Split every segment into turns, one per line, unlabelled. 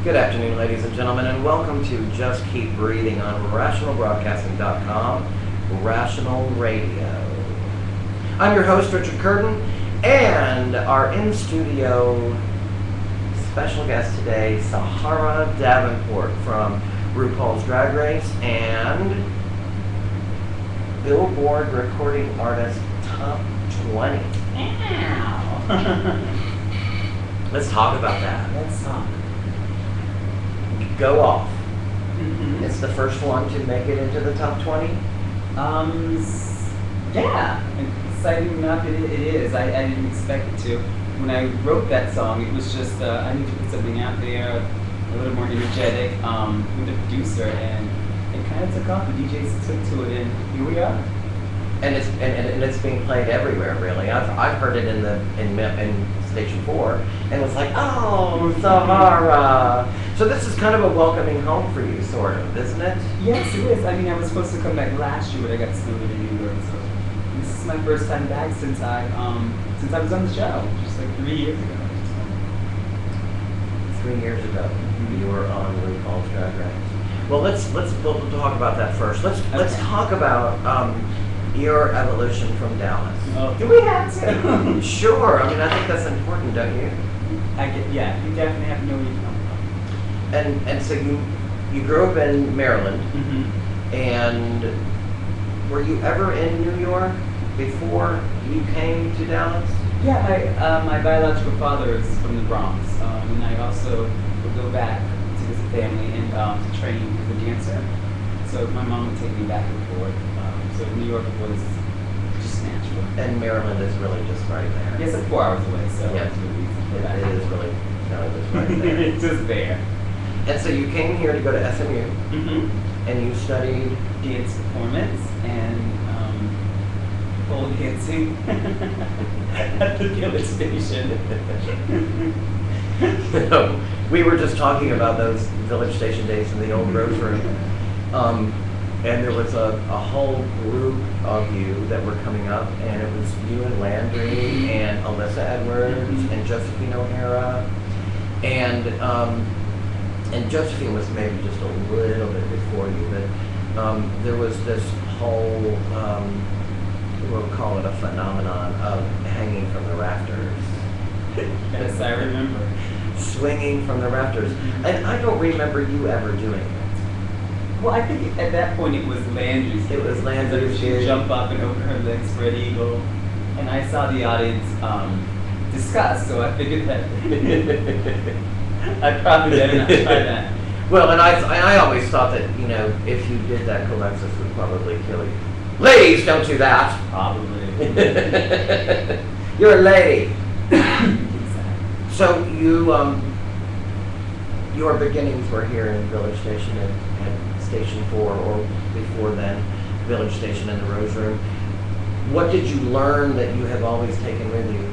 Good afternoon, ladies and gentlemen, and welcome to Just Keep Breathing on RationalBroadcasting.com, Rational Radio. I'm your host, Richard Curtin, and our in-studio special guest today, Sahara Davenport from RuPaul's Drag Race and Billboard Recording Artist Top 20.
Ow!
Let's talk about that.
Let's talk.
Go off.
Mm-hmm.
It's the first one to make it into the top 20.
Yeah, exciting enough it is. I didn't expect it to. When I wrote that song, it was just, I need to put something out there, a little more energetic, with the producer, and it kind of took off. The DJs took to it, and here we are.
And it's being played everywhere, really. I've heard it in Station 4, and it's like, oh, Sahara. So this is kind of a welcoming home for you, sort of, isn't it?
Yes, it is. I mean, I was supposed to come back last year, but I got snowed in New York, so this is my first time back since I was on the show, just like 3 years ago.
3 years ago, you were on RuPaul's Drag Race. Well, let's talk about that first. Let's talk about your evolution from Dallas.
Oh, do we have to?
Sure. I mean, I think that's important, don't you?
Yeah, you definitely have to know where you come from.
And so you grew up in Maryland,
Mm-hmm.
and were you ever in New York before you came to Dallas?
Yeah, my biological father is from the Bronx, and I also would go back to visit family and to train as a dancer. So my mom would take me back and forth. So New York was just natural.
And Maryland is really just right there.
Yes, it's 4 hours away, so
Yeah.
it's really easy to go back
It
and
is
forth.
really kind of just right there.
It's just there.
And so you came here to go to SMU,
Mm-hmm.
and you studied.
Dance performance and pole dancing at the Village Station.
We were just talking about those Village Station days in the old Rose Room. And there was a whole group of you that were coming up, and it was you and Landry and Alyssa Edwards and Josephine O'Hara. And Josephine was maybe just a little bit before you, but there was this whole, we'll call it a phenomenon of hanging from the rafters.
Yes, I remember.
Swinging from the rafters. And I don't remember you ever doing it.
Well, I think at that point it was Landry's.
It was Landry's.
She would jump up and open her legs for an eagle. And I saw the audience discuss, so I figured that I probably better not try that.
Well, and I always thought that, you know, if you did that, Alexis would probably kill you. Ladies, don't do that.
Probably.
You're a lady.
Exactly.
So your beginnings were here in Village Station and Station 4, or before then, Village Station and the Rose Room. What did you learn that you have always taken with you?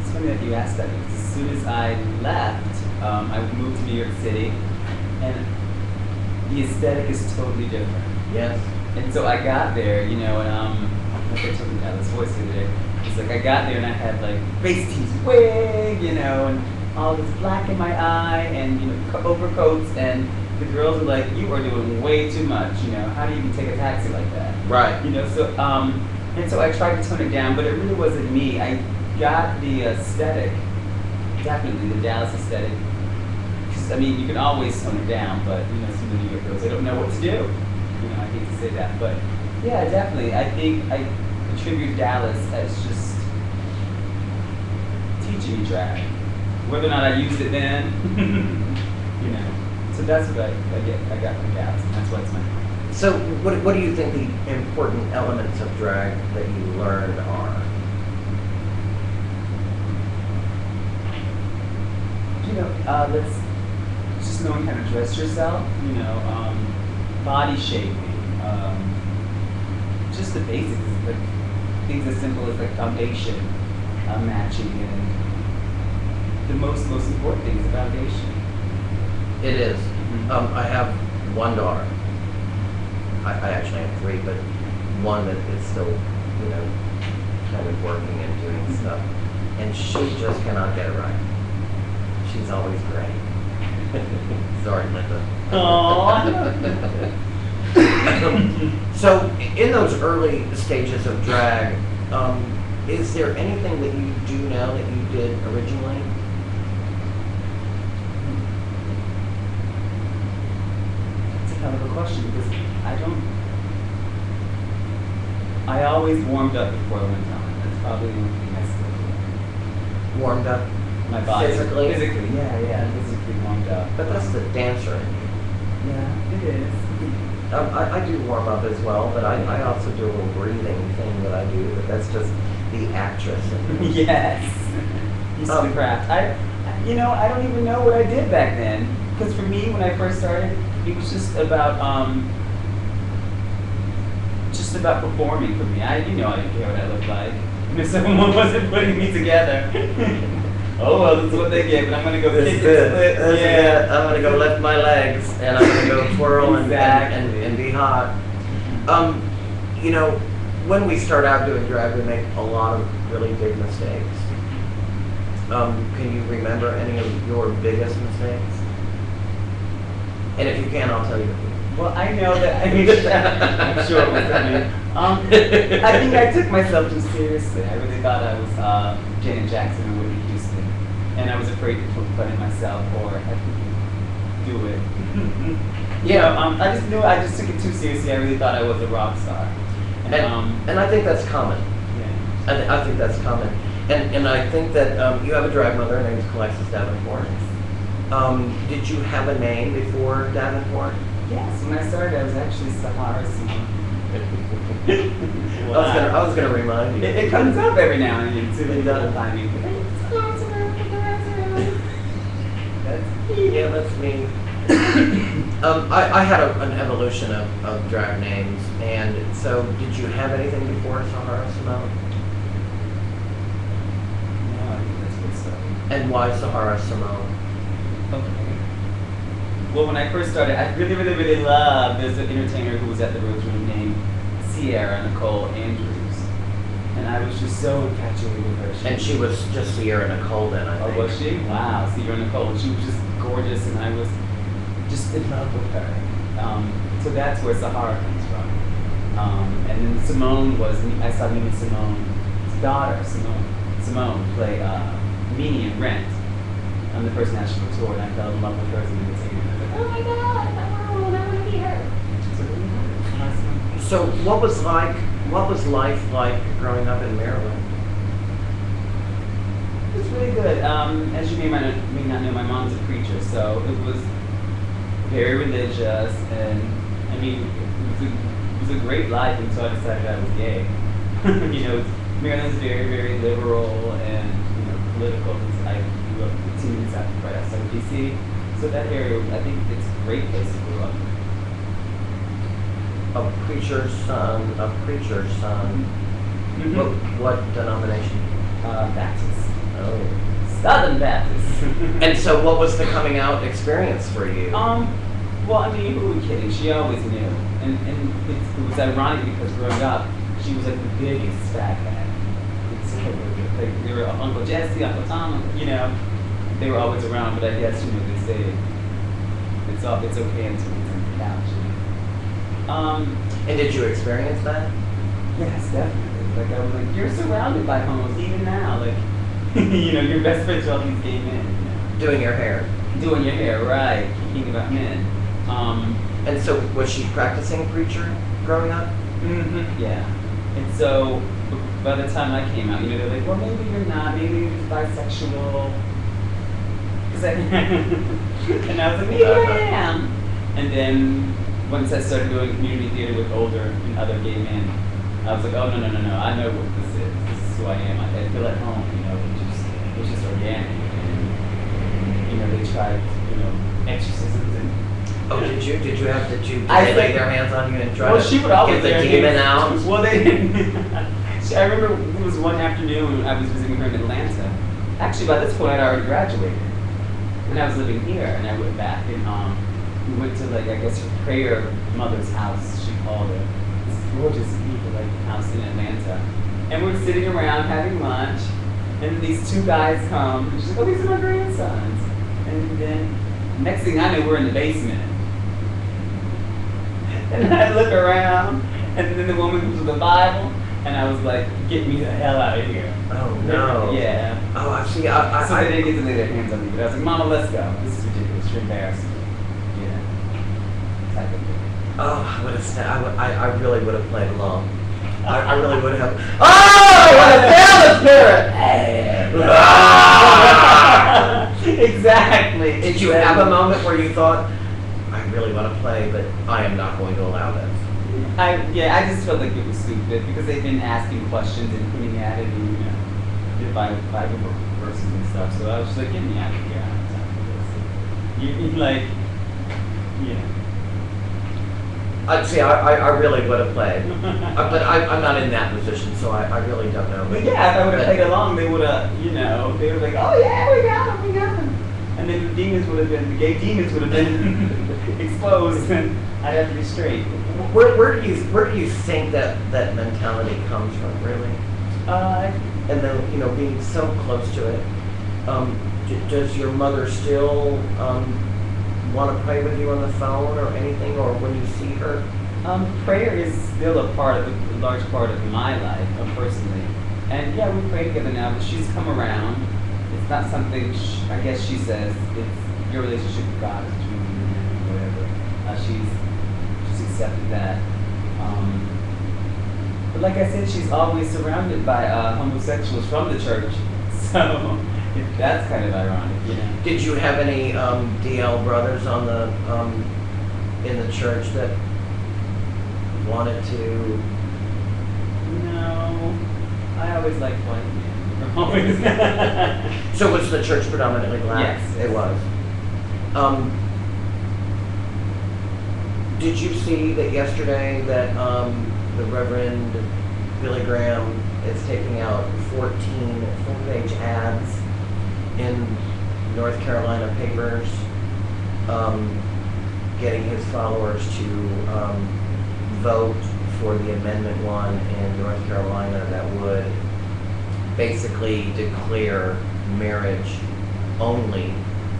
It's funny that you asked that, because as soon as I left, I moved to New York City, and the aesthetic is totally different.
Yes.
And so I got there, you know, and like I told Dallas Voice the other day, it's like I got there and I had like face tees wig, you know, and all this black in my eye, and you know, overcoats, and the girls were like, "You are doing way too much, you know. How do you even take a taxi like that?"
Right.
You know, so and so I tried to tone it down, but it really wasn't me. I got the aesthetic, definitely the Dallas aesthetic. 'Cause, I mean, you can always tone it down, but you know, some of the New York girls, they don't know what to do. You know, I hate to say that, but yeah, definitely. I think I attribute Dallas as just teaching me drag. Whether or not I used it then, you know. So that's what I got from Dallas, and that's why it's my home.
So what do you think the important elements of drag that you learned are?
You know, let's just knowing how to dress yourself. You know, body shaping, just the basics, like things as simple as like foundation, matching, and the most important thing is the foundation.
It is.
Mhm.
I have one daughter. I actually have three, but one that is still, you know, kind of working and doing stuff. And she just cannot get it right. She's always gray. Sorry, Linda.
Aww.
So, in those early stages of drag, is there anything that you do now that you did originally?
That's a hell of a question because I always warmed up before I went on. That's probably the only thing I still do.
Warmed up?
My body.
Physically?
Physically, yeah, physically warmed up.
But that's the dancer in you.
Yeah, it is.
I do warm up as well, but I also do a little breathing thing that I do, but that's just the actress in me.
Yes. Used to the craft. I don't even know what I did back then. Because for me, when I first started, it was just about performing for me. I didn't care what I looked like. And if someone wasn't putting me together, oh well, this is what they get. But I'm gonna go
This
kick
is
it,
it.
split.
This is it. I'm gonna go lift my legs and I'm gonna go twirl and be hot. When we start out doing drag, we make a lot of really big mistakes. Can you remember any of your biggest mistakes? And if you can, I'll tell you.
Well, I know that. I'm sure it was coming. I think I took myself too seriously. I really thought I was Janet Jackson or Whitney Houston, and I was afraid to put fun in myself or I couldn't do it. I just took it too seriously. I really thought I was a rock star.
And I think that's common.
Yeah.
I think that's common. And I think that you have a drag mother, her name is Alexis Davenport. Did you have a name before Davenport?
Yes, when I started, I was actually Sahara Simone.
I was gonna remind you.
It comes up every now and then too.
It does.
I mean,
Yeah, that's me. I had an evolution of drag names, and so did you have anything before Sahara Simone?
No, I think that's good stuff.
And why Sahara Simone?
Okay. Well, when I first started, I really, really, really loved, there's an entertainer who was at the Rose Room named Sierra Nicole Andrews. And I was just so infatuated with her.
And she was just Sierra Nicole then, I think.
Oh, was she? Wow, Sierra Nicole. She was just gorgeous, and I was just in love with her. So that's where Sahara comes from. And then Simone I saw Nina Simone's daughter, Simone play Minnie in Rent on the first national tour, and I fell in love with her as an entertainer. I was like, oh my God, I want to be her.
So what was life like growing up in Maryland?
It was really good. As you may not know, my mom's a preacher, so it was very religious, and I mean, it was a great life until I decided I was gay. Maryland's very, very liberal and political. I grew up 15 minutes right outside of DC, so that area, I think it's a great place to grow up.
A preacher's son.
Mm-hmm.
What denomination?
Baptist.
Oh.
Southern Baptist.
And so what was the coming out experience for you?
Well, I mean, who are we kidding? She always knew. And it was ironic because growing up, she was like the biggest fat cat. Like, they were Uncle Jesse, Uncle Tom, they were always around, but I guess, they say it's okay until it's on the couch.
And did you experience that?
Yes, definitely. Like, I was like, you're surrounded by homos, even now. Like, your best friends are all these gay men.
Doing your hair.
Doing your hair, right. Thinking about men.
And so was she practicing preacher growing up?
Mm-hmm. Yeah. And so by the time I came out, they're like, well, maybe you're not. Maybe you're bisexual. And I was like, maybe I am. And then once I started doing community theater with older and other gay men, I was like, oh, no. I know what this is. This is who I am. I feel at home, it's just organic. And, they tried, exorcisms and...
Oh, did you
I
lay their hands on you and try
she would always
get the demon out?
Well, they didn't. I remember it was one afternoon when I was visiting her in Atlanta. Actually, by this point, I'd already graduated. And I was living here, and I went back, and we went to, her prayer mother's house, she called it. This gorgeous people, house in Atlanta. And we were sitting around having lunch, and these two guys come, and she's like, oh, these are my grandsons. And then Next thing I know, we're in the basement. And I look around, and then the woman comes with the Bible, and I was like, get me the hell out of here.
Oh, no.
Yeah.
Oh, I see.
So they didn't get to lay their hands on me, but I was like, Mama, let's go. This is ridiculous. You're embarrassing me. Yeah. Type of thing.
Oh, I would have. I really would have played along. I really would have. Oh, what a spirit!
Exactly.
Did you have a moment where you thought, I really want to play, but I am not going to allow this?
I just felt like it was stupid because they've been asking questions and hinting at it and, the Bible verses and stuff. So I was just like, get me out of here. I don't have time for this. You like,
I really would have played. But I'm not in that position, so I really don't know.
But yeah, if I would have played along, they would have, they would have like, oh yeah, we got him. And then the gay demons would have been exposed, and I'd have to be straight.
Where do you think that mentality comes from, really? And then, being so close to it, does your mother still want to pray with you on the phone or anything, or when you see her?
Prayer is still a large part of my life, personally. And yeah, we pray together now, but she's come around. It's not something, I guess she says, it's your relationship with God is between you and him, or whatever. She's accepted that. But like I said, she's always surrounded by homosexuals from the church. So that's kind of ironic,
Did you have any DL brothers on the in the church that wanted to?
No, I always liked white men. Always.
So was the church predominantly black?
Yes.
It was. Did you see that yesterday that the Reverend Billy Graham is taking out 14 full-page ads in North Carolina papers, getting his followers to vote for the Amendment 1 in North Carolina that would basically declare marriage only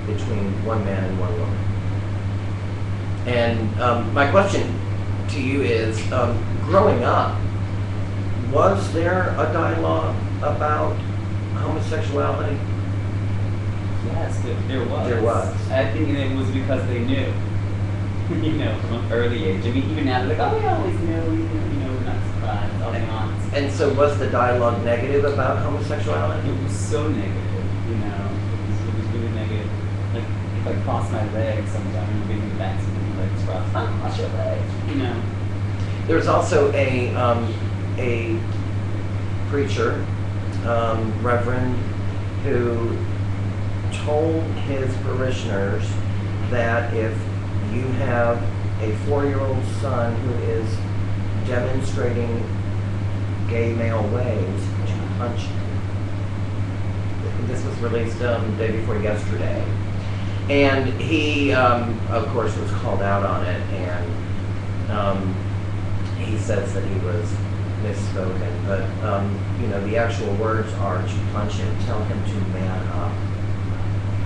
between one man and one woman. And my question to you is, growing up, was there a dialogue about homosexuality?
Yes, there was.
There was.
I think it was because they knew, from an early age. I mean, even now they're like, oh, we always knew, we're not surprised, I'll be honest.
And so was the dialogue negative about homosexuality?
It was so negative, it was really negative. Like, if I cross my legs sometimes, being in the back, some legs crossed, cross your legs,
There's also a preacher, reverend, who told his parishioners that if you have a 4-year-old son who is demonstrating gay male ways, to punch him. This was released the day before yesterday. And he, of course, was called out on it, and he says that he was misspoken, but the actual words are to punch him, tell him to man up.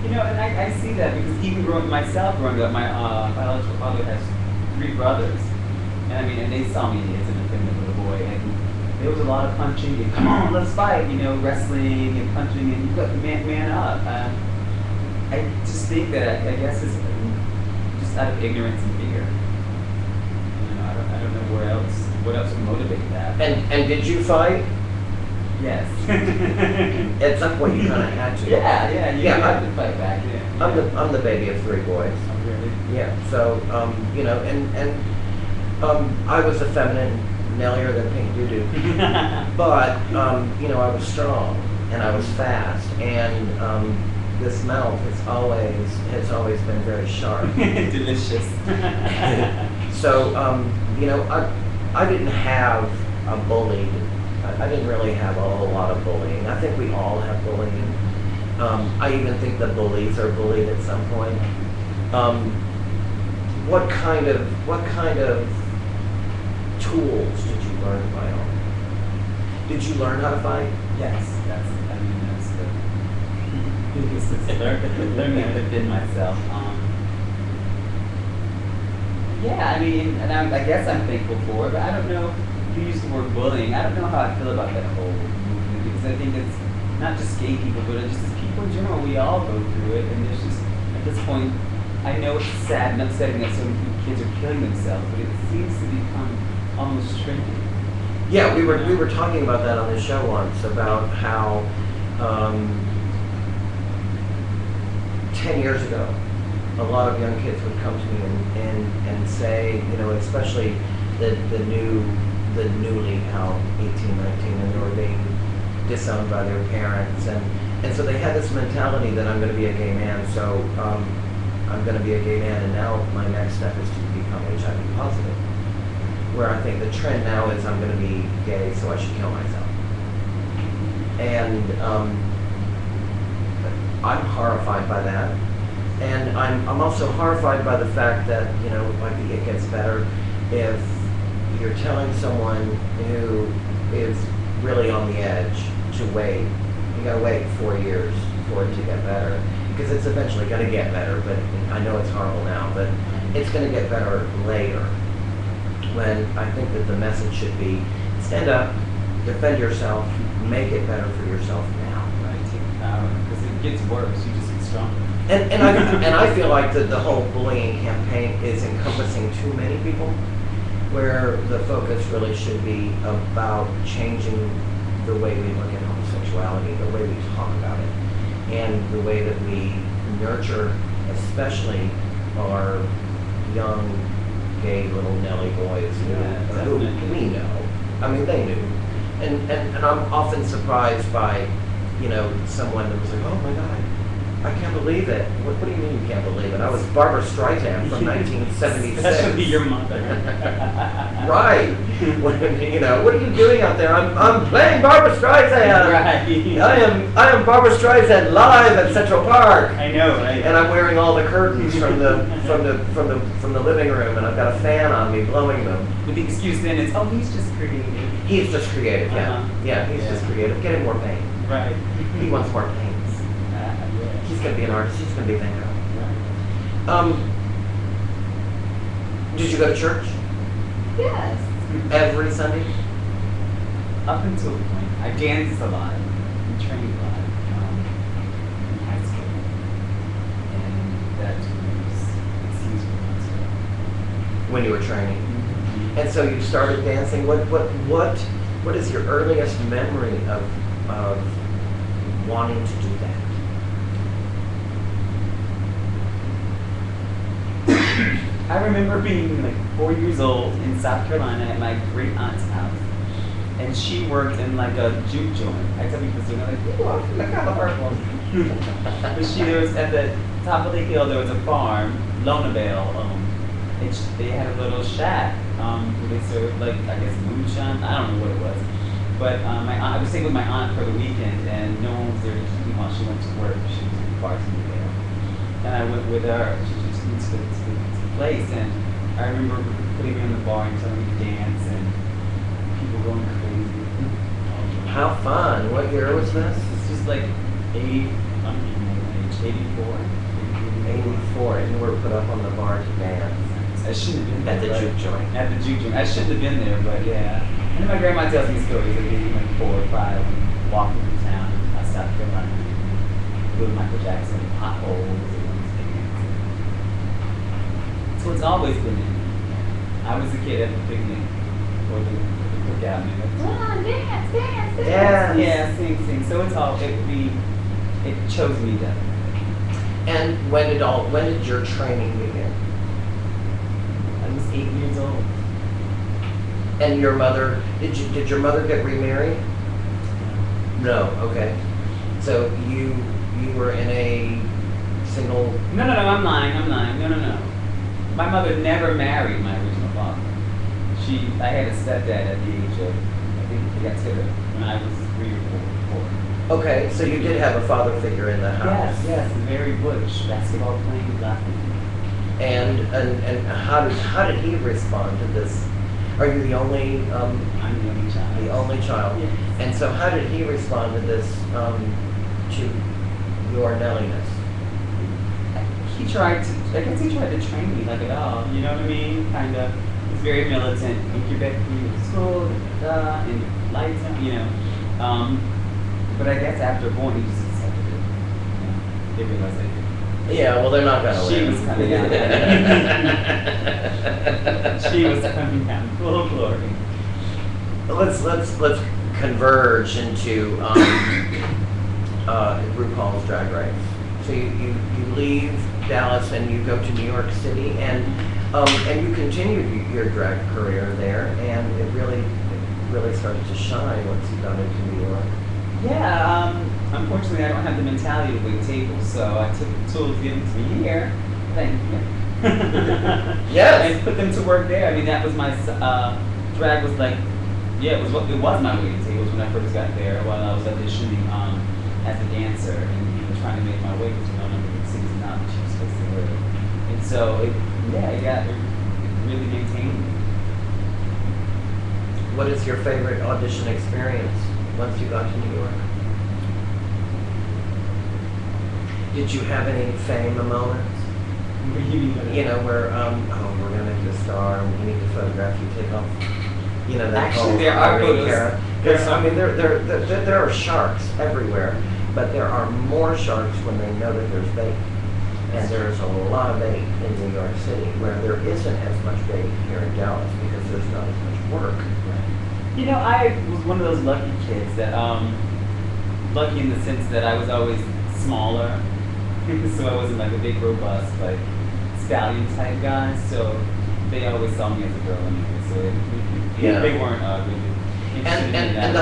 And I see that because even growing up, my biological father has 3 brothers, and they saw me as an effeminate little boy, and there was a lot of punching and come on, let's fight, wrestling and punching, and you got to man up. I just think that I guess it's just out of ignorance and fear. I don't know what else would motivate that.
And did you fight?
Yes.
At some point you kind of had to.
Yeah, you had to fight back. Yeah.
I'm the baby of 3 boys.
Oh, really?
Yeah. So I was effeminate, Nellier than Pink Doo-Doo, but I was strong and I was fast, and this mouth has always been very sharp.
Delicious.
So I didn't have a bullied. I didn't really have a whole lot of bullying. I think we all have bullying. I even think the bullies are bullied at some point. What kind of tools did you learn to fight on? Did you learn how to fight?
Yes, that's the biggest learning how to defend myself. Yeah, I mean, and I guess I'm thankful for it, but I don't know. You used the word bullying. I don't know how I feel about that whole movement because I think it's not just gay people, but it's just people in general. We all go through it, and there's just at this point, I know it's sad and upsetting that so many kids are killing themselves, but it seems to become almost trendy.
Yeah, we were talking about that on the show once about how 10 years ago, a lot of young kids would come to me and say, you know, especially the newly out 18, 19, and they were being disowned by their parents, and so they had this mentality that I'm going to be a gay man, so I'm going to be a gay man, and now my next step is to become HIV positive. Where I think the trend now is I'm going to be gay, so I should kill myself. And I'm horrified by that. And I'm also horrified by the fact that, you know, like it gets better if you're telling someone who is really on the edge to wait. You gotta wait 4 years for it to get better. Because it's eventually gonna get better, but I know it's horrible now, but it's gonna get better later. When I think that the message should be, stand up, defend yourself, make it better for yourself now.
Right, take power, because it gets worse, you just get stronger.
And I feel like the whole bullying campaign is encompassing too many people, where the focus really should be about changing the way we look at homosexuality, the way we talk about it, and the way that we nurture, especially our young gay little Nelly boys who we know. I mean, they knew. And I'm often surprised by, you know, someone that was like, oh my God, I can't believe it. What do you mean you can't believe it? I was Barbara Streisand from 1976.
Especially your mother.
Right. You know, what are you doing out there? I'm playing Barbara Streisand.
Right.
I am Barbara Streisand live at Central Park.
I know, right?
And I'm wearing all the curtains from the living room, and I've got a fan on me blowing them.
But the excuse then is, oh, he's just creative.
He's just creative, yeah.
Uh-huh.
Yeah, he's just creative. Get him more paint.
Right.
He wants more paints.
Yeah.
He's going to be an artist. He's going to be a Van Gogh.
Right.
Did you go to church
Yes.
every Sunday?
Up until a point, I danced a lot, and trained a lot in high school, and that was, it seems, 4 months ago.
When you were training. And so you started dancing. What is your earliest memory of wanting to do that?
I remember being like 4 years old in South Carolina at my great aunt's house, and she worked in like a juke joint. I tell people, they're like, "Ooh, I'm from the California." But there was at the top of the hill, there was a farm, Lonavale. They had a little shack where they served like I guess moonshine. I don't know what it was, but I was staying with my aunt for the weekend, and no one was there to keep me while she went to work. She was far too there, and I went with her. She just went to the place, and I remember putting me on the bar and telling me to dance, and people going crazy.
How fun. What year was this?
It's just like I'm giving my age, 84.
84. And you were put up on the bar to dance.
I shouldn't have been
At the
there,
juke joint.
At the juke joint. I shouldn't have been there, but yeah. And then my grandma tells me stories of being like 4 or 5, walking through town in South Carolina with Michael Jackson, potholes, and things. So it's always been in me. I was a kid at the picnic or the cookout. And
Come on, dance, dance, dance.
Yes.
yeah, sing. So it's all it chose me definitely.
And when did your training begin?
I was 8 years old.
And your mother, did your mother get remarried? No. Okay. So you were in a single.
No, I'm lying. No. My mother never married my original father. I had a stepdad at the age of, I think he got together when I was 3 or 4.
Okay, so you did have a father figure in the house.
Yes, very butch, basketball playing, laughing.
And how did he respond to this? Are you the only
I'm the only child.
the only child?
Yes.
And so how did he respond to this to your Nelliness?
he tried to, I guess he tried to train me like at all, you know what I mean? Kind of, he's very militant. You're back to school, and lights, you know. But I guess after born, he just accepted it. You know, they realized that
Yeah, well, they're not gonna
she
win.
was coming out. She was coming out full glory.
Let's converge into RuPaul's Drag Race. So you leave Dallas and you go to New York City and you continued your drag career there, and it really started to shine once you got into New York.
Yeah, unfortunately, I don't have the mentality of wait tables, so I took the tools given to me here. Thank you.
Yes.
And put them to work there. I mean, that was my drag was like, yeah, it was my waiting tables when I first got there while I was auditioning as a dancer and trying to make my way to number 6 not that she was supposed to live. And so it really maintained me.
What is your favorite audition experience once you got to New York? Did you have any fame moments? You know, where, we're going to make you a star and we need to photograph you, take off, you know, that
Actually,
whole
there are
Irene
photos.
Cara. Because, I mean, there are sharks everywhere, but there are more sharks when they know that there's bait. And there's a lot of bait in New York City, where there isn't as much bait here in Dallas because there's not as much work.
You know, I was one of those lucky kids that, lucky in the sense that I was always smaller, so I wasn't like a big, robust, like, stallion type guy, so they always saw me as a girl anyway, so they weren't really interested in
And
that
the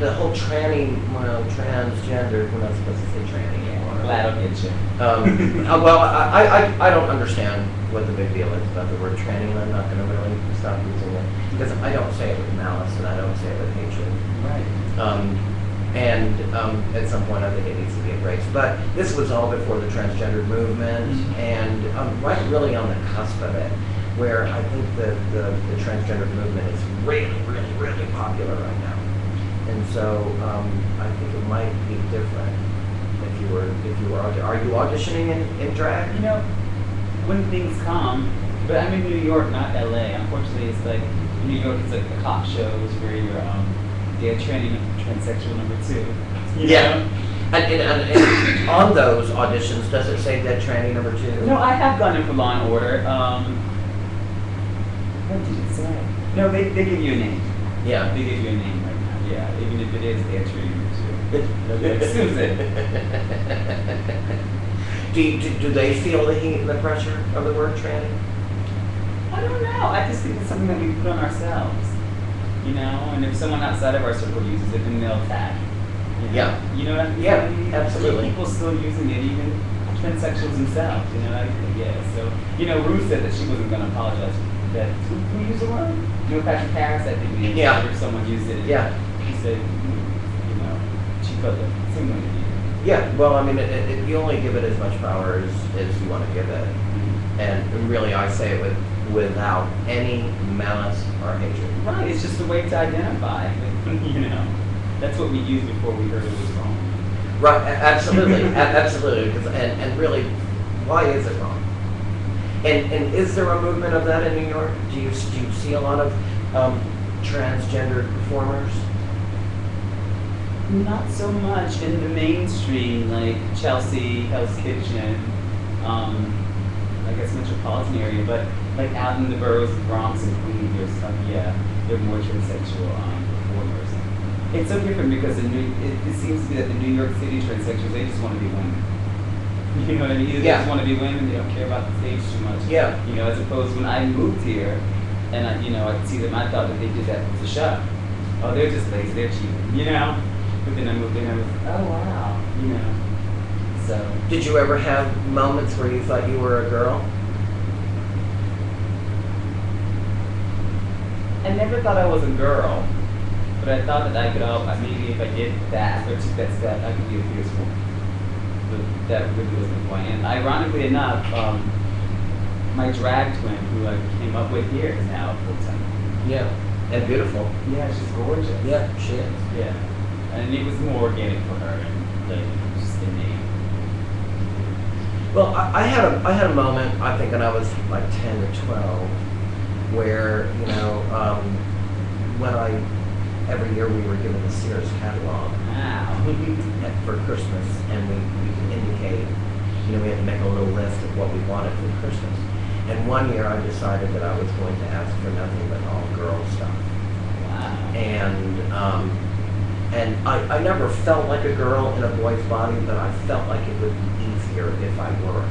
way.
whole tranny, well, transgender, we're not supposed to say tranny anymore.
Glad I'll get you.
Well, I don't understand what the big deal is about the word tranny, and I'm not going to really stop using it because I don't say it with malice and I don't say it with hatred.
Right.
At some point, I think it needs to be embraced. But this was all before the transgender movement, and right really on the cusp of it, where I think the transgender movement is really popular right now. And so I think it might be different if you were are you auditioning in drag?
You know, when things come, but I'm in New York, not LA. Unfortunately, it's like New York is like the cop shows where you're they're training transsexual number 2. You
Yeah.
know?
And on those auditions, does it say dead tranny number 2?
No, I have gone in for Law and Order. What did it say? No, they give you a name.
Yeah.
They give you a name right now. Yeah, even if it is their training number 2. They'll be like, Susan.
Do they feel the heat and the pressure of the word tranny?
I don't know. I just think it's something that we put on ourselves. You know, and if someone outside of our circle uses it, then they'll attack. You know?
Yeah.
You know what I mean?
Yeah,
I mean,
absolutely.
People still using it, even transsexuals themselves. You know, so you know, Ruth said that she wasn't going to apologize. That who used the word? You know, Patrick Harris, I think, we
Yeah.
if someone used it.
Yeah.
He said, you know, she felt the same way to you.
Yeah, well, I mean, you only give it as much power as you want to give it. And really, I say it without any malice or hatred.
Right, it's just a way to identify. You know, that's what we used before we heard it was wrong.
Right, absolutely, absolutely. And really, why is it wrong? And is there a movement of that in New York? Do you see a lot of transgender performers?
Not so much in the mainstream, like Chelsea, Hell's Kitchen, I guess metropolitan area, but like out in the boroughs of Bronx and Queens, there's some, yeah, they're more transsexual performers. It's so different because it seems to be that the New York City transsexuals, they just want to be women. You know what I mean? They
Yeah.
just want to be women, they don't care about the stage too much.
Yeah.
You know, as opposed when I moved here and I could see them, I thought that they did that with the show. Oh, they're just lazy, they're cheap, you know? But then I moved in and I was, oh wow, you know. So
Did you ever have moments where you thought you were a girl?
I never thought I was a girl, but I thought that I could maybe if I did that or took that step, I could be a fierce woman. But that really wasn't the point. And ironically enough, my drag twin, who I came up with here, is now full-time.
Yeah. And beautiful.
Yeah, she's gorgeous.
Yeah, she is.
Yeah. And it was more organic for her and like just innate.
Well, I had a moment, I think, when I was like 10 or 12, where, when every year we were given the Sears catalog
Wow.
for Christmas, and we could indicate, we had to make a little list of what we wanted for Christmas. And one year I decided that I was going to ask for nothing but all girl stuff.
Wow.
And I never felt like a girl in a boy's body, but I felt like it would be easier if I were.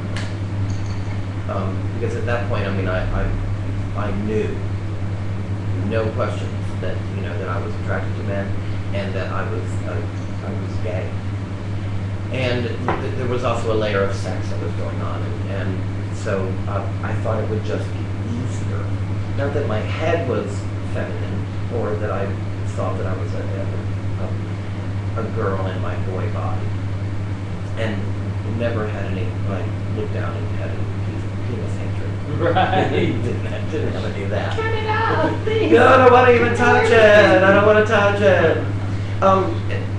Because at that point, I knew, no questions, that that I was attracted to men, and that I was gay. And there was also a layer of sex that was going on, and so I thought it would just be easier. Not that my head was feminine, or that I thought that I was a girl in my boy body, and never had any, looked down and had any penis hatred.
Right.
didn't have to do that.
Turn it off, please.
No, I don't want to even touch it. I don't want to touch it.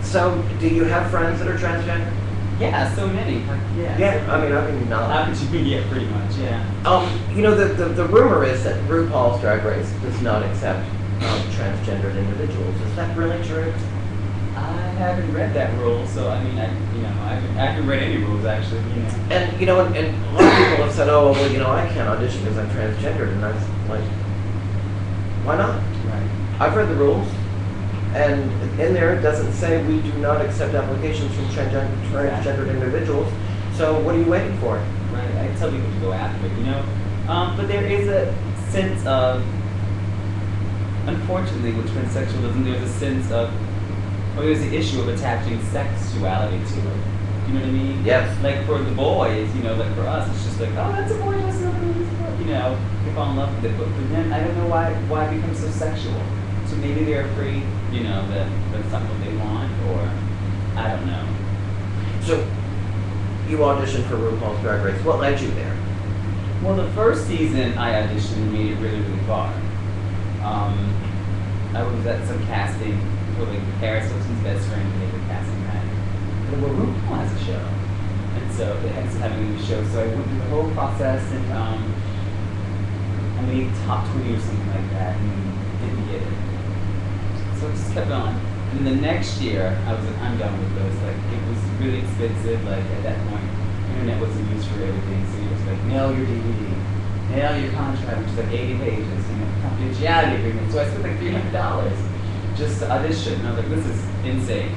So, do you have friends that are transgender?
Yeah, so many. Yeah.
Yeah, I mean
How
not.
could you be? Yeah, pretty much. Yeah.
The rumor is that RuPaul's Drag Race does not accept transgendered individuals. Is that really true?
I haven't read that rule, so I haven't read any rules actually.
And and a lot of people have said, oh well, I can't audition because I'm transgendered, and I was like, why not?
Right.
I've read the rules, and in there it doesn't say we do not accept applications from transgendered individuals. So what are you waiting for?
Right. I tell people to go after it, but there is a sense of, unfortunately, with transsexualism, there's a sense of, or there's the issue of attaching sexuality to it. You know what I mean?
Yes.
Like for the boys, like for us, it's just like, oh, that's a boy, that's not a boy, they fall in love with it. But for them, I don't know why it becomes so sexual. So maybe they're afraid, that that's not what they want, or I don't know. So
You auditioned for RuPaul's Drag Race. What led you there?
Well, the first season I auditioned and made it really, really far. I was at some casting for Paris Hilton's best friend, and they were casting that. And well, RuPaul has a show, and so they had having a new show. So I went through the whole process, and I made top 20 or something like that, and didn't get it. So I just kept on. And the next year, I was like, I'm done with this. It was really expensive. At that point, internet wasn't used for everything, so it was like, mail your DVD, mail your contract, which is 80 pages, confidentiality agreement. So I spent $300 just to audition. And I was like, this is insane.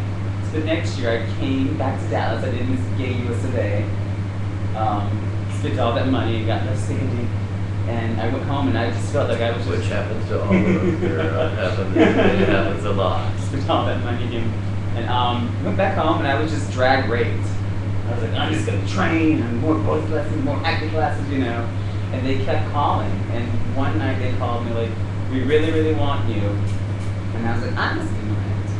So the next year, I came back to Dallas. I did Miss Gay USA, spent all that money and got no standing. And I went home and I just felt like I was
Which
just
happens to all of us here. It happens a lot.
spent all that money and went back home and I was just drag raped. I was like, I'm just gonna train and more voice lessons, more acting classes, And they kept calling. And one night they called me like, we really, really want you. And I was like, I'm just ignorant.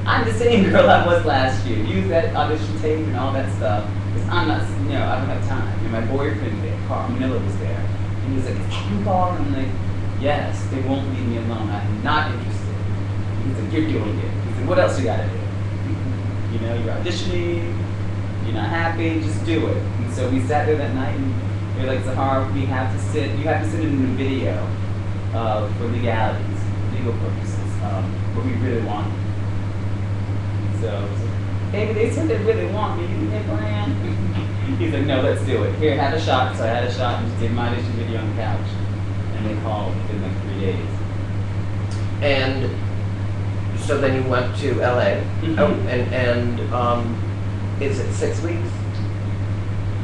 I'm the same girl I was last year. Use that audition tape and all that stuff. Because I'm not, I don't have time. And my boyfriend was there, Carl Manila was there. And he was like, is Kim calling? I'm like, yes, they won't leave me alone. I'm not interested. He's like, you're doing it. He said, what else you gotta do? You're auditioning, you're not happy, just do it. And so we sat there that night and we were like, Zahara, you have to send in a video for legalities, legal purposes, what we really want. And so, baby, they said they really want me, you need a brand. He's like, no, let's do it. Here, have a shot. So I had a shot and just did my audition video on the couch. And they called within 3 days.
And so then you went to LA.
Mhm.
Oh, and is it 6 weeks?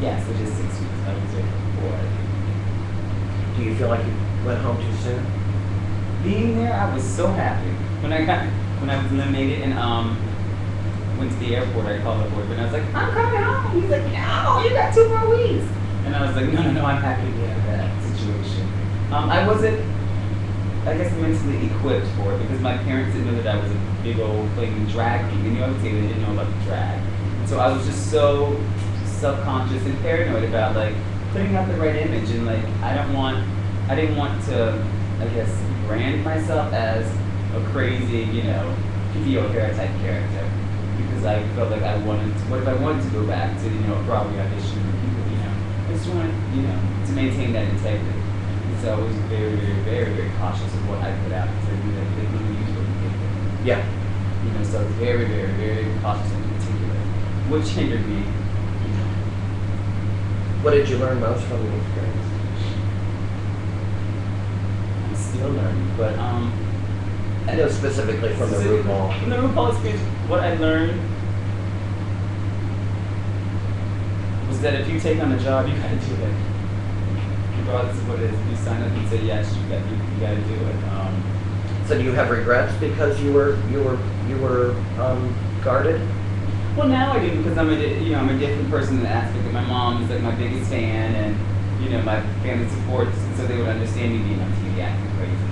Yes, it is 6 weeks. I was there for 4.
Do you feel like you went home too soon?
Being there, I was so happy. When I was eliminated and went to the airport, I called my boyfriend. I was like, I'm coming home. He's like, no, you got 2 more weeks. And I was like, no, I'm happy to be out of that situation. I wasn't, I guess, mentally equipped for it because my parents didn't know that I was a big old flaming drag king. I would say they didn't know about the drag. So I was just so self-conscious and paranoid about putting out the right image and I didn't want to, I guess, brand myself as a crazy, P.T. O'Hara type character. Because I felt like what if I wanted to go back to, a Broadway audition where people, just wanted, to maintain that integrity. And so I was very, very, very, very cautious of what I put out because I knew that they wouldn't use what we gave them.
Yeah.
So I was very, very, very cautious in particular, which hindered me.
What did you learn most from the experience?
I'm still learning, but
I know specifically from the RuPaul.
From the RuPaul experience, what I learned was that if you take on a job, you gotta do it. Regardless of what it is, if you sign up and say yes, you gotta do it.
So do you have regrets because you were guarded?
Well, now I do because I'm a different person in the aspect that my mom is like my biggest fan, and my family supports, and so they would understand me being on TV acting crazy,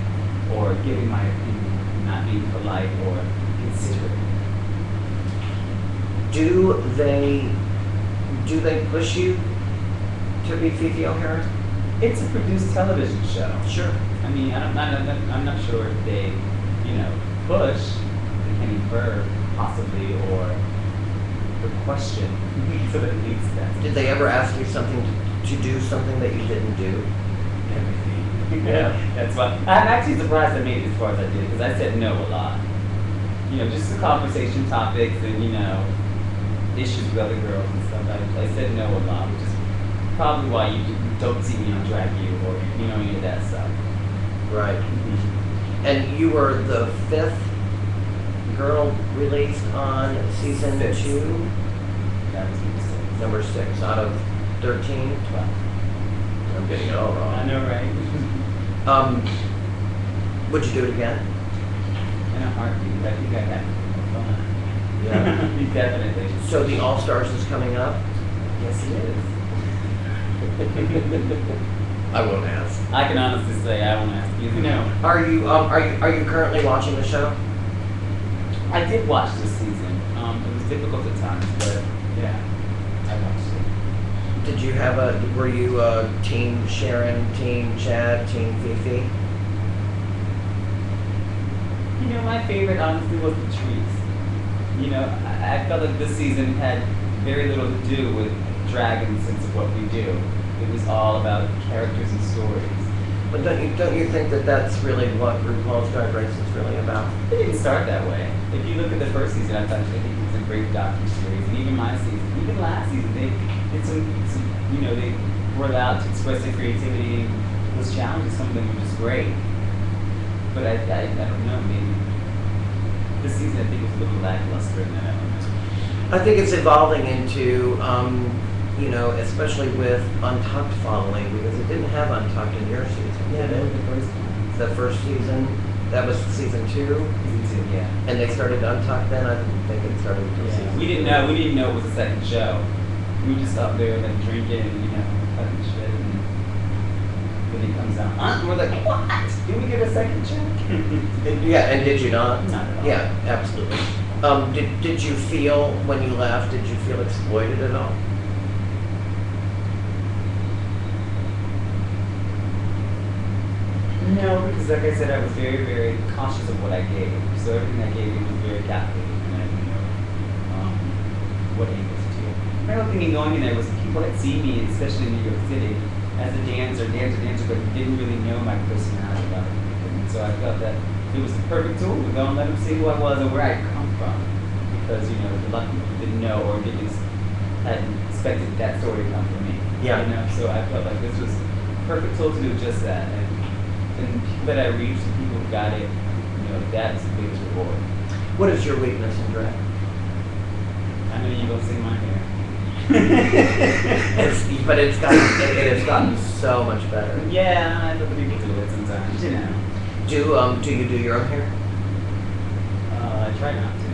or giving my opinion, not being polite or considerate.
Do they push you to be Fifi O'Hara?
It's a produced television show.
Sure.
I mean, I'm not sure if they, push the Kenny Burr possibly, or the question so that it makes sense.
Did they ever ask you to do something that you didn't do?
Everything. Yeah, that's why. I'm actually surprised I made it as far as I did because I said no a lot. Just the conversation topics and issues with other girls and stuff. I said no a lot, which is probably why you don't see me on Drag You or any of that stuff.
Right. And you were the 5th girl released on season 2?
That was
Number 6 out of 13?
12.
I'm getting it all wrong.
I know, right?
Would you do it again?
In a heartbeat. I think I had fun.
Yeah.
Definitely.
So the All Stars is coming up?
Yes, it is.
I won't ask.
I can honestly say I won't ask you. No.
Are you currently watching the show?
I did watch this season. It was difficult at times, but yeah, I watched it.
Did you were you Team Sharon, Team Chad, Team Fifi?
My favorite honestly was Patrice. I felt like this season had very little to do with drag in the sense of what we do. It was all about characters and stories.
But don't you think that that's really what RuPaul's Drag Race is really about?
It didn't start that way. If you look at the first season, I think it was a great docuseries, and even my season, even last season, they did they were allowed to express their creativity. Those challenges, some of them were just great. But I don't know, maybe this season I think was a little lackluster in that element.
I think it's evolving into, especially with Untucked following, because it didn't have Untucked in your season.
Yeah, that was the first one.
The first season, that was season 2,
Season 2, yeah.
and they started Untucked then. I didn't think it started until
Yeah.
season.
We didn't know it was a second show. We were just up there like drinking and cutting shit, and then he comes out. And we're like, what? Did we get a second show?
Yeah, and did you not?
Not at all.
Yeah, absolutely. Did you feel when you left? Did you feel exploited at all?
No, because like I said, I was very, very cautious of what I gave. So everything I gave was very calculated, and I didn't know what angles to do. My whole thing in going in there was people that see me, especially in New York City, as a dancer, but didn't really know my personality about it. And so I felt that it was the perfect tool to go and let them see who I was and where I come from. Because, a lot of people didn't know or hadn't expected that story to come from me.
Yeah.
So I felt like this was a perfect tool to do just that. And people that I reached, and people who got it, that's the biggest reward.
What is your weakness in drag?
I know you're gonna say my hair.
But it has gotten so much better.
Yeah, I let the people do it sometimes,
Do you do your own hair?
I try not to.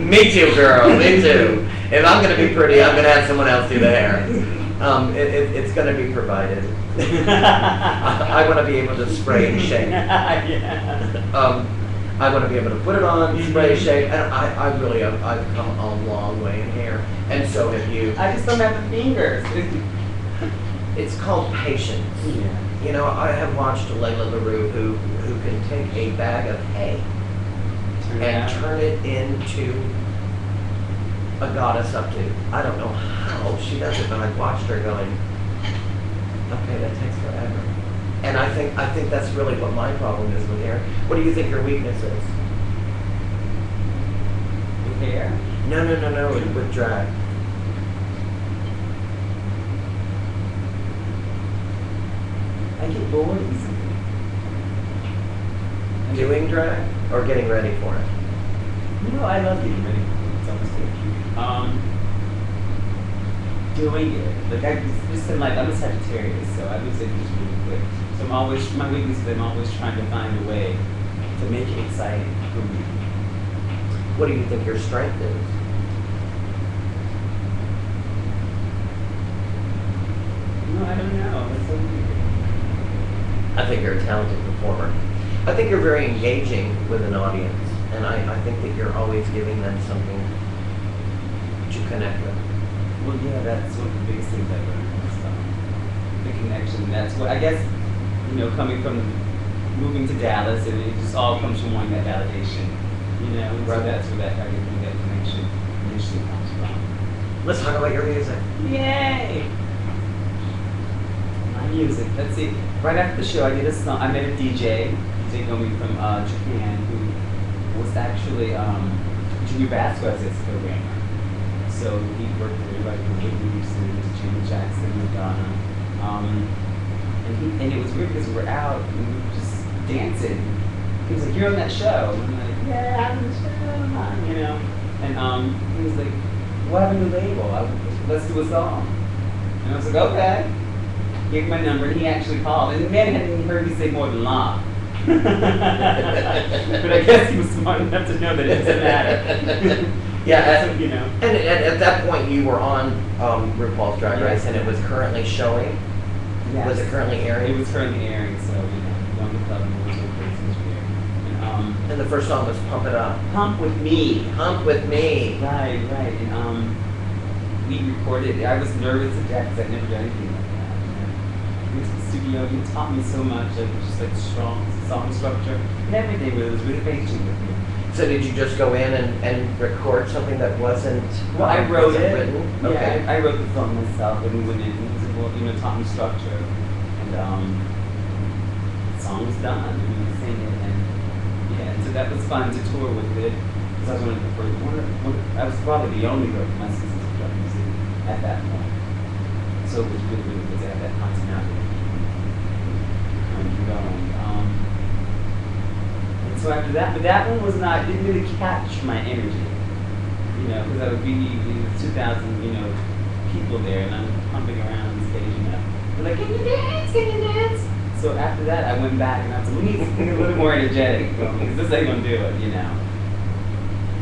Me too, girl. Me too. If I'm gonna be pretty, I'm gonna have someone else do the hair. It's gonna be provided. I want to be able to spray and shake.
Yeah.
I want to be able to put it on, spray, shake, and I really have. I've come a long way in hair, and so have you.
I just don't have the fingers.
It's called patience.
Yeah.
I have watched Layla LaRue who can take a bag of hay and turn it into a goddess up to. I don't know how she does it, but I've watched her going, okay, that takes forever. And I think that's really what my problem is with hair. What do you think your weakness is?
With hair?
No, with drag.
I get bored easily.
Doing drag or getting ready for it?
You know, I love getting ready for it. It's almost so cute. Doing it. Like, I'm a Sagittarius, so I lose interest really quick. So my weakness is I'm always trying to find a way to make it exciting for me.
What do you think your strength is?
No, I don't know. That's so weird.
I think you're a talented performer. I think you're very engaging with an audience, and I think that you're always giving them something to connect with.
Well, yeah, that's one of the biggest things I learned was the connection. That's what I guess, coming from moving to Dallas, and it just all comes from wanting that validation. And so that's where that connection initially comes from.
Let's talk about your music.
Yay! My music. Let's see. Right after the show, I did a song. I met a DJ Gomi from Japan, who was actually Junior Vasquez's programmer. So he worked with everybody from Whitney Houston to Jimmy Jackson, Madonna. And it was weird because we were out and we were just dancing. He was like, "You're on that show." And I'm like, "Yeah, I'm on the show, And he was like, "What have a new label? Let's do a song." And I was like, "Okay." Gave him my number, and he actually called. And the man hadn't even heard me say more than "la." But I guess he was smart enough to know that it doesn't matter.
Yeah,
So,
And at that point, you were on RuPaul's Drag Race, and it was currently showing.
Yes.
Was it currently airing?
It was currently airing, so Young and Club and was so crazy.
And the first song was "Pump It Up."
Hump with Me.
Hump with me.
Right. And we recorded. I was nervous to death because I'd never done anything like that. Went to the studio. He taught me so much, just strong song structure and everything. It was really patient with me.
So did you just go in and record something that wasn't?
Well, I wrote
wasn't
it.
Written?
Yeah,
Okay.
I wrote the song myself, and we went in. He taught me structure, and the song was done. And we sang it, and so that was fun to tour with it. Because I was one of the first. I was probably the only girl from my season to drag music at that point. So it was really good to have that continuity going. And so after that, but that one was not, didn't really catch my energy. Because I would be 2,000, people there, and I'm pumping around on stage, They're like, "Can you dance? Can you dance?" So after that, I went back and I was like, "We need something a little more energetic, because this ain't gonna do it,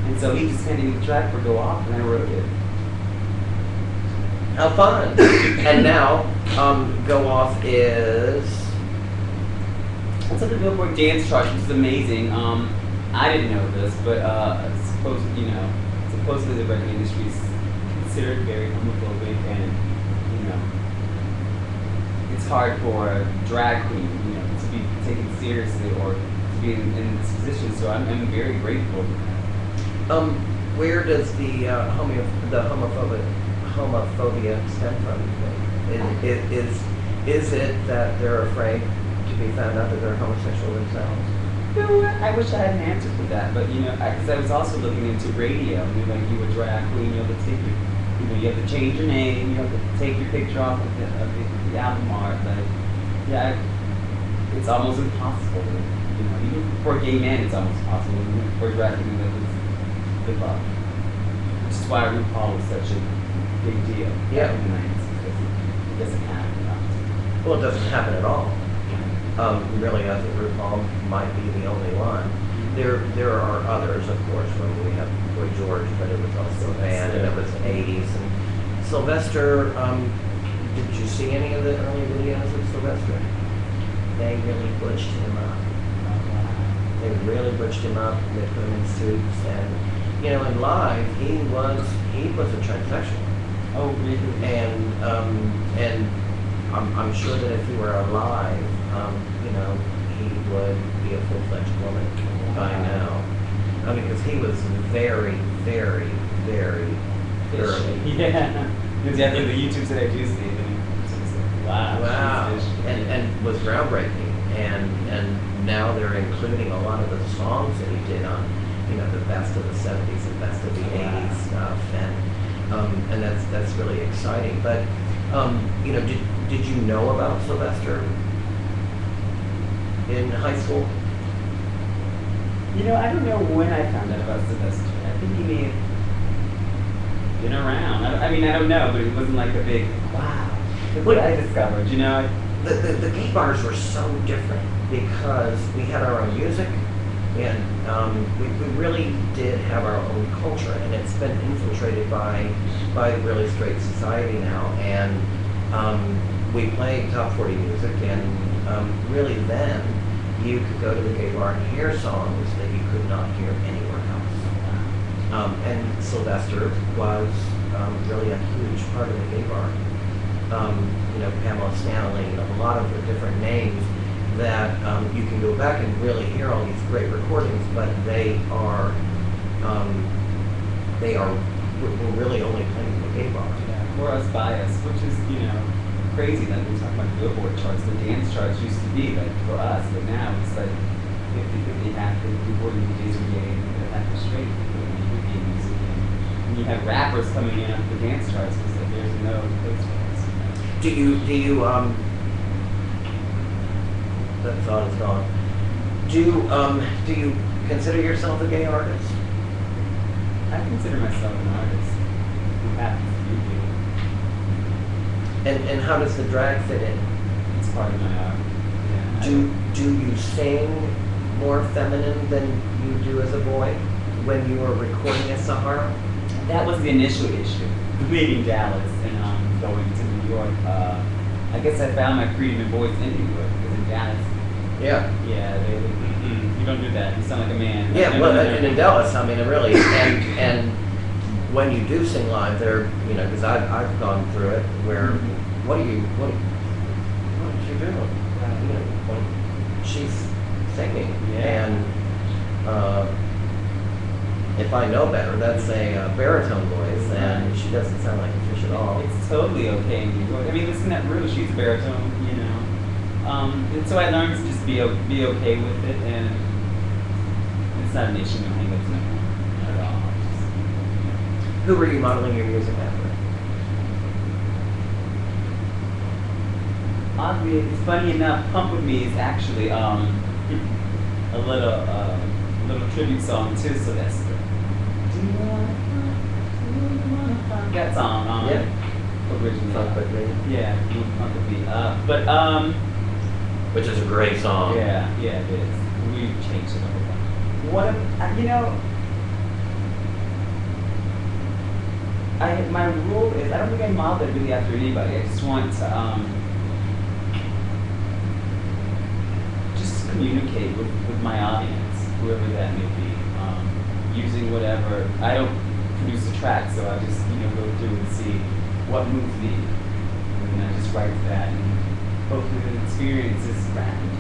And so he just handed me the track for Go Off, and I wrote it.
How fun! And now, Go Off is.
It's on the Billboard Dance Chart, which is amazing. I didn't know this, but supposedly the record industry is considered very homophobic, and it's hard for a drag queen, to be taken seriously or to be in this position. So I'm very grateful for that.
Where does the homophobia stem from? Is it that they're afraid to be found out that they're homosexual themselves?
I wish I had an answer for that, but because I was also looking into radio, and you were drag queen, you have to take you have to change your name, you have to take your picture off of the album art, it's almost impossible. Even for a gay man, it's almost impossible. Even for a drag queen, it's good luck. Which is why RuPaul was such a big deal in the 90s, because it doesn't happen enough.
Well, it doesn't happen at all. Really, I think RuPaul might be the only one. There are others, of course, when we have Boy George, but it was also a band, and it was 80s. And Sylvester, did you see any of the early videos of Sylvester? They really butched him up. They really butched him up, and they put him in suits, and in live, he was a transsexual.
Oh, really?
And I'm sure that if he were alive, he would be a full-fledged woman by now. Because he was very, very, very Girly.
Yeah. It's definitely the YouTubes that I do see. It's just like, wow.
Wow,
she's fish.
and was groundbreaking, and now they're including a lot of the songs that he did on, the best of the '70s and best of the
Wow.
'80s stuff, and that's really exciting. But did you know about Sylvester in high school?
I don't know when I found out about Sylvester. I think he may have been around. I mean, I don't know, but it wasn't like a big, wow. Look what I discovered,
The gay bars were so different because we had our own music, and we really did have our own culture, and it's been infiltrated by really straight society now, and we played top 40 music, and really then you could go to the gay bar and hear songs that you could not hear anywhere else. And Sylvester was really a huge part of the gay bar. Pamela Stanley, a lot of the different names that you can go back and really hear all these great recordings, but we're really only playing the gay bar.
Yeah, or us bias, which is, crazy. Like we talk about the Billboard charts, the dance charts used to be like for us, but now it's like 50-50 half the Billboard DJs are gay and half the straight gay music. And you have rappers coming in after the dance charts because like, there's no place for us.
Do you that thought is gone. Do you consider yourself a gay artist?
I consider myself an artist who happens to be gay.
And how does the drag fit in?
It's part of my art. Yeah,
Do you sing more feminine than you do as a boy when you were recording at Sahara?
That was the initial issue, leaving Dallas and going to New York. I guess I found my freedom and voice in New York because in Dallas,
Yeah.
you don't do that. You sound like a man.
Yeah, well, and in Dallas, I mean, it really, and when you do sing live, there, because I've gone through it, where what are you doing? When she's singing,
Yeah.
and if I know better, that's a baritone voice, and she doesn't sound like a fish at all.
It's totally okay in New York. I mean, listen to Rue. She's a baritone, and so I learned to just be okay with it, and it's not an issue. No hang-ups, no, not at all.
Who were you modeling your music after?
Oddly, it's funny enough, Pump With Me is actually a little tribute song to Sylvester. Do you wanna funk? That song,
Yeah.
originally.
Funk With Me.
Yeah, Pump With Me.
Which is a great song.
Yeah, it is. We changed it a whole bunch. My rule is I don't think I model it really after anybody. I just want to just communicate with my audience, whoever that may be, using whatever. I don't produce a track, so I just go through and see what moves me, and I just write that, and hopefully the experience is grand.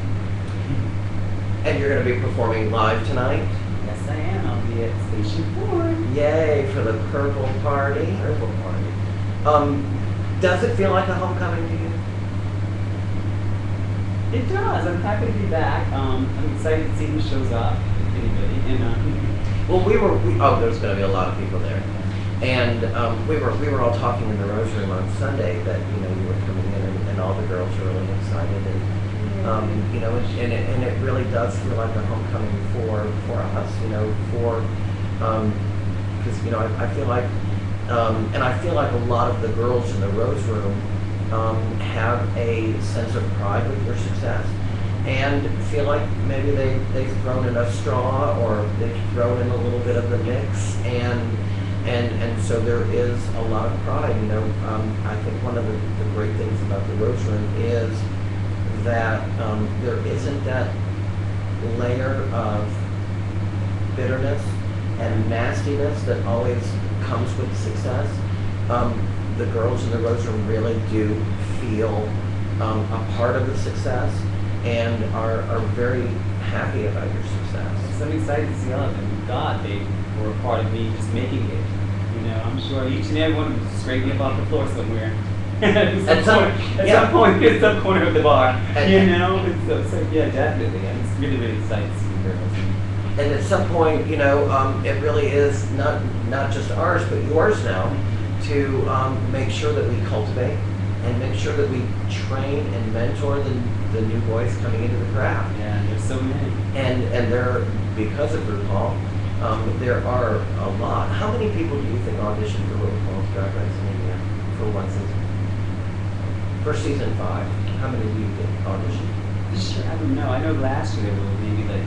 And you're going to be performing live tonight?
Yes, I am. I'll be at Station 4.
Yay, for the Purple Party.
Purple Party.
Does it feel like a homecoming to you?
It does. I'm happy to be back. I'm excited to see who shows up, if anybody. And
Well, there's going to be a lot of people there. And we were all talking in the Rose Room on Sunday that, you were coming in and all the girls are really excited. And it really does feel like a homecoming for us, because I feel like and I feel like a lot of the girls in the Rose Room have a sense of pride with your success and feel like maybe they've thrown in a straw or they've thrown in a little bit of the mix and so there is a lot of pride. I think one of the great things about the Rose Room is that there isn't that layer of bitterness and nastiness that always comes with success. The girls in the Rose Room really do feel a part of the success and are very happy about your success.
so I'm excited to see all of them. God, they were a part of me just making it. know, I'm sure each and every one of them is scraping up off the floor somewhere. At
At
some point, in some corner of the bar.
And-
You know? So, yeah, definitely. I'm just really, really excited to see the girls.
And at some point, you know, it really is not just ours, but yours now, to make sure that we cultivate and make sure that we train and mentor the new boys coming into the craft.
Yeah, there's so many.
And there, because of RuPaul, there are a lot. How many people do you think auditioned for RuPaul's Drag Race in India for one season? For season 5, how many do you think auditioned?
This year, I don't know. I know last year there were maybe like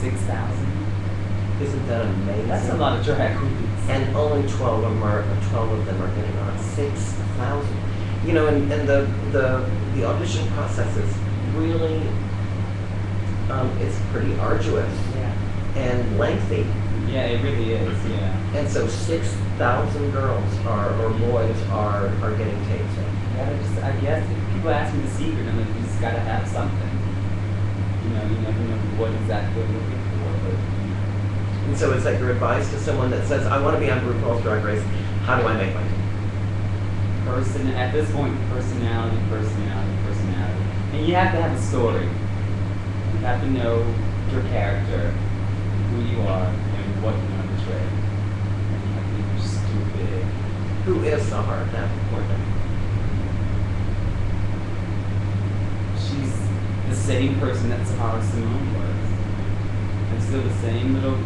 6,000.
Isn't that amazing?
That's a lot of drag queens.
And only 12 of them are getting on. 6,000. You know, and the audition process is really it's pretty arduous
Yeah.
and lengthy.
Yeah, it really is. Yeah.
And so 6,000 girls or boys are getting tapes in.
I guess if people ask me the secret, I'm like, you just gotta have something. You know, you never know what exactly they're looking for, but you know.
And so is that your advice to someone that says, I want to be on RuPaul's Drag Race, how do I make my tape?
At this point, personality. And you have to have a story. You have to know your character, who you are, and what you want to portray. And you have to be stupid.
Who is Sahar Davenport?
She's the same person that Sahara Simone was. And still the same little